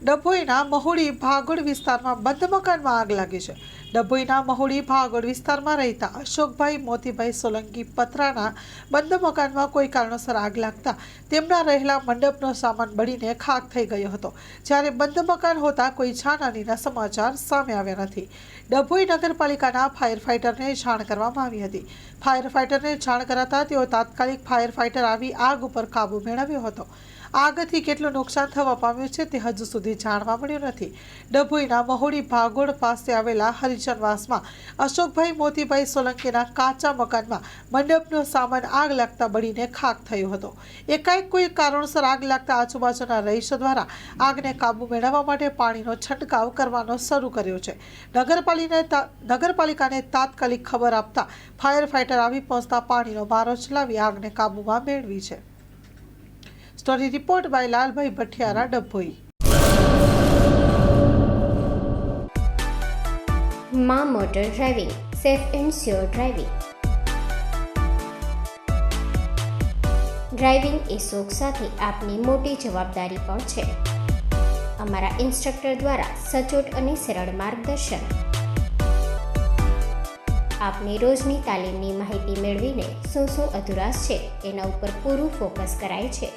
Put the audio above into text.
ડભોઈના મહુડી ભાગોળ વિસ્તારમાં બંધ મકાનમાં આગ લાગી છે. ડભોઈના મહુડી ભાગોળ વિસ્તારમાં રહેતા અશોકભાઈ મોતીભાઈ સોલંકી પથરાના બંધ મકાનમાં કોઈ કારણોસર આગ લાગતા તેમના રહેલા મંડપનો સામાન બળીને ખાખ થઈ ગયો હતો. જ્યારે બંધ મકાન હોતા કોઈ જાનહાનિના સમાચાર સામે આવ્યા નથી. ડભોઈ નગરપાલિકાના ફાયર ફાઇટરને જાણ કરવામાં આવી હતી. ફાયર ફાઇટરને જાણ કરાતા તેઓ તાત્કાલિક ફાયર ફાઇટર આવી આગ ઉપર કાબુ મેળવ્યો હતો. આગથી કેટલું નુકસાન થવા પામ્યું છે તે હજુ સુધી જાણવા મળ્યું નથી. ડભોઈના મહુડી ભાગોળ પાસે આવેલા હરિજનવાસમાં અશોકભાઈ મોતીભાઈ સોલંકીના કાચા મકાનમાં મંડપનો સામાન આગ લાગતા બળીને ખાખ થયો હતો. એકાએક કોઈ કારણોસર આગ લાગતા આજુબાજુના રહીશો દ્વારા આગને કાબુ મેળવવા માટે પાણીનો છંટકાવ કરવાનો શરૂ કર્યો છે. નગરપાલિકાને તાત્કાલિક ખબર આપતા ફાયર ફાઇટર આવી પહોંચતા પાણીનો બારો ચલાવી આગને કાબૂમાં મેળવી છે. Story report by Lalbhai Bhathiyara, Dabhoi. માં motor driving, safe and sure driving. Driving એ શોખ સાથે આપની મોટી જવાબદારી પણ છે. અમારા ઇન્સ્ટ્રક્ટર દ્વારા સચોટ અને સરળ માર્ગદર્શન. આપની રોજની તાલીમની માહિતી મેળવીને શું અધુરાશ છે એના ઉપર પૂરું ફોકસ કરાય છે.